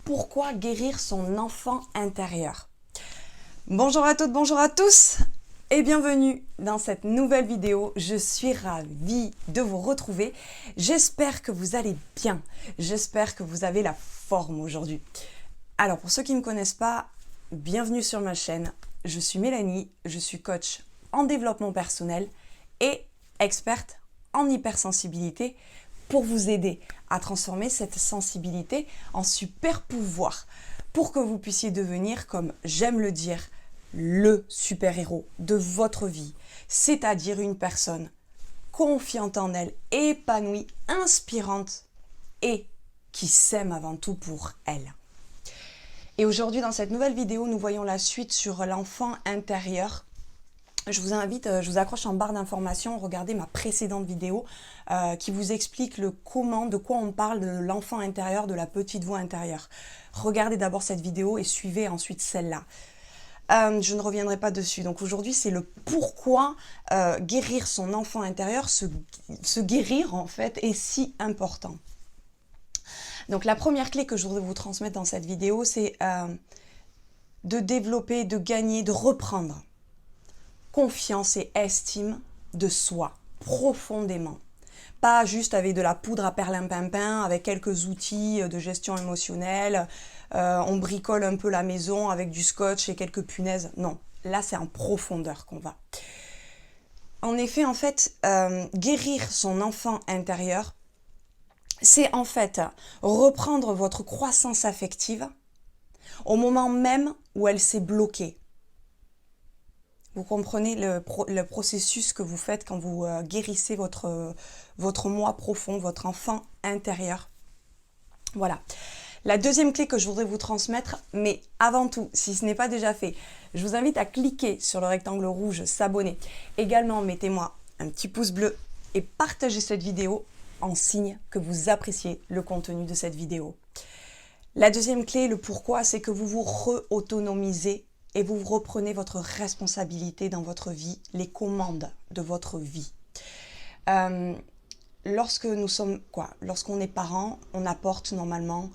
Pourquoi guérir son enfant intérieur? Bonjour à toutes, bonjour à tous et bienvenue dans cette nouvelle vidéo. Je suis ravie de vous retrouver. J'espère que vous allez bien. J'espère que vous avez la forme aujourd'hui. Alors pour ceux qui ne me connaissent pas, bienvenue sur ma chaîne. Je suis Mélanie, je suis coach en développement personnel et experte en hypersensibilité pour vous aider à transformer cette sensibilité en super pouvoir pour que vous puissiez devenir, comme j'aime le dire, le super-héros de votre vie, c'est-à-dire une personne confiante en elle, épanouie, inspirante et qui s'aime avant tout pour elle. Et aujourd'hui, dans cette nouvelle vidéo, nous voyons la suite sur l'enfant intérieur. Je vous invite, je vous accroche en barre d'informations, regardez ma précédente vidéo qui vous explique de quoi on parle de l'enfant intérieur, de la petite voix intérieure. Regardez d'abord cette vidéo et suivez ensuite celle-là. Je ne reviendrai pas dessus. Donc aujourd'hui, c'est le pourquoi guérir son enfant intérieur, se guérir en fait, est si important. Donc la première clé que je voudrais vous transmettre dans cette vidéo, c'est de développer, de gagner, de reprendre confiance et estime de soi, profondément. Pas juste avec de la poudre à perlimpinpin, avec quelques outils de gestion émotionnelle, on bricole un peu la maison avec du scotch et quelques punaises. Non, là c'est en profondeur qu'on va. En effet, guérir son enfant intérieur, c'est en fait reprendre votre croissance affective au moment même où elle s'est bloquée. Vous comprenez le processus que vous faites quand vous guérissez votre moi profond, votre enfant intérieur. Voilà. La deuxième clé que je voudrais vous transmettre, mais avant tout, si ce n'est pas déjà fait, je vous invite à cliquer sur le rectangle rouge, s'abonner. Également, mettez-moi un petit pouce bleu et partagez cette vidéo en signe que vous appréciez le contenu de cette vidéo. La deuxième clé, le pourquoi, c'est que vous vous re-autonomisez et vous reprenez votre responsabilité dans votre vie, les commandes de votre vie. Lorsqu'on est parent, on apporte normalement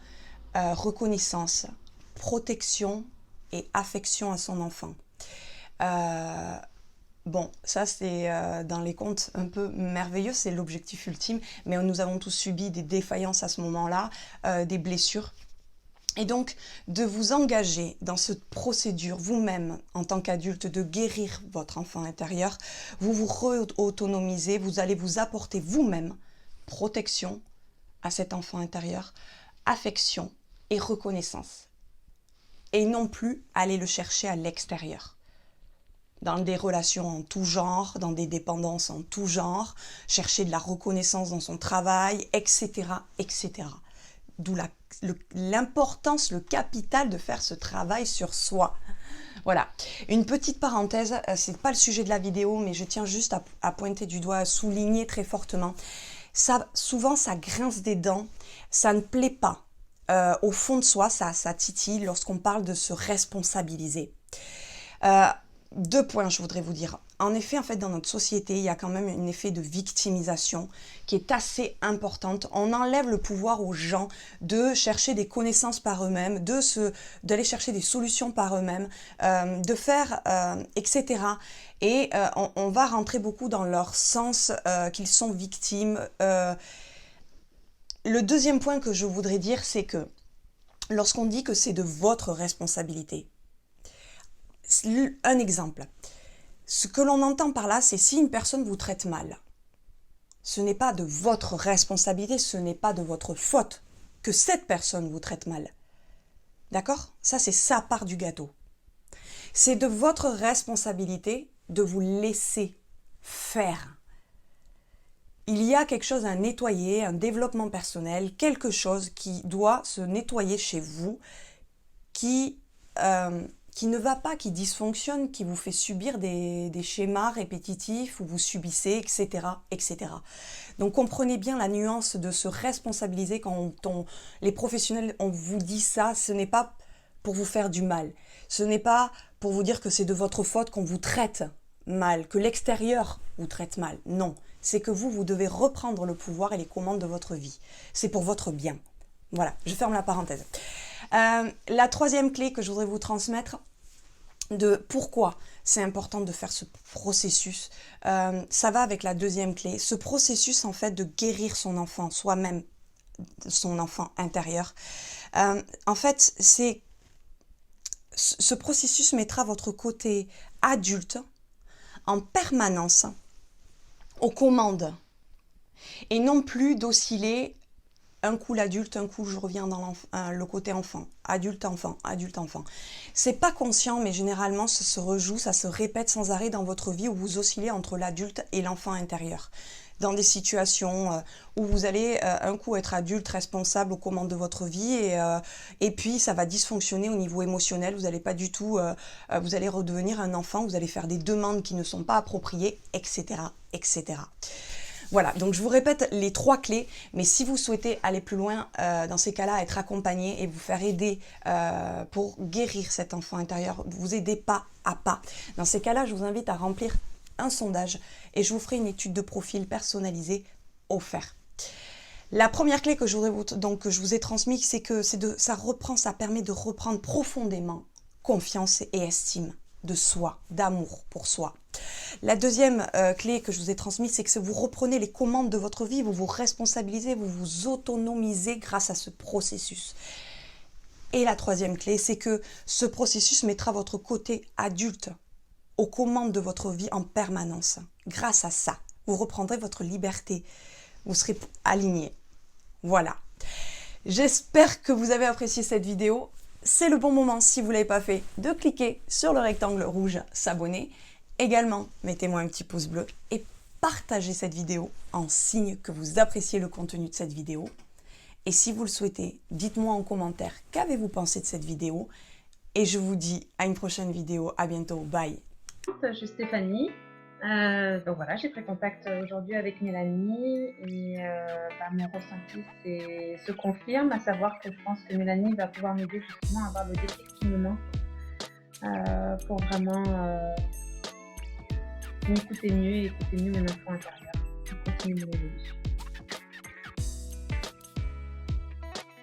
reconnaissance, protection et affection à son enfant. Bon, ça c'est dans les contes un peu merveilleux, c'est l'objectif ultime, mais nous avons tous subi des défaillances à ce moment-là, des blessures. Et donc, de vous engager dans cette procédure, vous-même, en tant qu'adulte, de guérir votre enfant intérieur, vous vous re-autonomisez, vous allez vous apporter vous-même protection à cet enfant intérieur, affection et reconnaissance. Et non plus aller le chercher à l'extérieur. Dans des relations en tout genre, dans des dépendances en tout genre, chercher de la reconnaissance dans son travail, etc., etc. D'où l'importance, le capital de faire ce travail sur soi. Voilà. Une petite parenthèse, c'est pas le sujet de la vidéo, mais je tiens juste à pointer du doigt, à souligner très fortement. Souvent, ça grince des dents, ça ne plaît pas. Au fond de soi, ça titille lorsqu'on parle de se responsabiliser. 2 points, je voudrais vous dire. En effet, dans notre société, il y a quand même un effet de victimisation qui est assez importante. On enlève le pouvoir aux gens de chercher des connaissances par eux-mêmes, d'aller chercher des solutions par eux-mêmes, de faire, etc. Et on va rentrer beaucoup dans leur sens qu'ils sont victimes. Le deuxième point que je voudrais dire, c'est que lorsqu'on dit que c'est de votre responsabilité, un exemple. Ce que l'on entend par là, c'est si une personne vous traite mal. Ce n'est pas de votre responsabilité, ce n'est pas de votre faute que cette personne vous traite mal. D'accord? Ça, c'est sa part du gâteau. C'est de votre responsabilité de vous laisser faire. Il y a quelque chose à nettoyer, un développement personnel, quelque chose qui doit se nettoyer chez vous, qui ne va pas, qui dysfonctionne, qui vous fait subir des schémas répétitifs où vous subissez, etc., etc. Donc comprenez bien la nuance de se responsabiliser quand les professionnels, on vous dit ça, ce n'est pas pour vous faire du mal. Ce n'est pas pour vous dire que c'est de votre faute qu'on vous traite mal, que l'extérieur vous traite mal. Non, c'est que vous devez reprendre le pouvoir et les commandes de votre vie. C'est pour votre bien. Voilà, je ferme la parenthèse. La troisième clé que je voudrais vous transmettre, de pourquoi c'est important de faire ce processus, ça va avec la deuxième clé. Ce processus, en fait, de guérir son enfant, soi-même, son enfant intérieur. En fait, ce processus mettra votre côté adulte en permanence aux commandes et non plus d'osciller un coup l'adulte, un coup je reviens dans le côté enfant, adulte-enfant, adulte-enfant. C'est pas conscient, mais généralement ça se rejoue, ça se répète sans arrêt dans votre vie où vous oscillez entre l'adulte et l'enfant intérieur. Dans des situations où vous allez un coup être adulte, responsable aux commandes de votre vie et puis ça va dysfonctionner au niveau émotionnel, vous allez pas du tout, vous allez redevenir un enfant, vous allez faire des demandes qui ne sont pas appropriées, etc., etc. Voilà, donc je vous répète les 3 clés, mais si vous souhaitez aller plus loin, dans ces cas-là, être accompagné et vous faire aider pour guérir cet enfant intérieur, vous aider pas à pas. Dans ces cas-là, je vous invite à remplir un sondage et je vous ferai une étude de profil personnalisée offerte. La première clé que je vous ai transmise, c'est que ça permet de reprendre profondément confiance et estime de soi, d'amour pour soi. La deuxième clé que je vous ai transmise, c'est que vous reprenez les commandes de votre vie, vous vous responsabilisez, vous vous autonomisez grâce à ce processus. Et la troisième clé, c'est que ce processus mettra votre côté adulte aux commandes de votre vie en permanence. Grâce à ça, vous reprendrez votre liberté, vous serez aligné. Voilà. J'espère que vous avez apprécié cette vidéo. C'est le bon moment, si vous ne l'avez pas fait, de cliquer sur le rectangle rouge « S'abonner ». Également, mettez-moi un petit pouce bleu et partagez cette vidéo en signe que vous appréciez le contenu de cette vidéo. Et si vous le souhaitez, dites-moi en commentaire qu'avez-vous pensé de cette vidéo. Et je vous dis à une prochaine vidéo. À bientôt. Bye. Je suis Stéphanie. Donc voilà, j'ai pris contact aujourd'hui avec Mélanie et mes ressentis se confirment, à savoir que je pense que Mélanie va pouvoir m'aider justement à avoir le déclic qui me manque pour vraiment m'écouter mieux et écouter mieux mon enfant intérieur. Je continue mon évolution.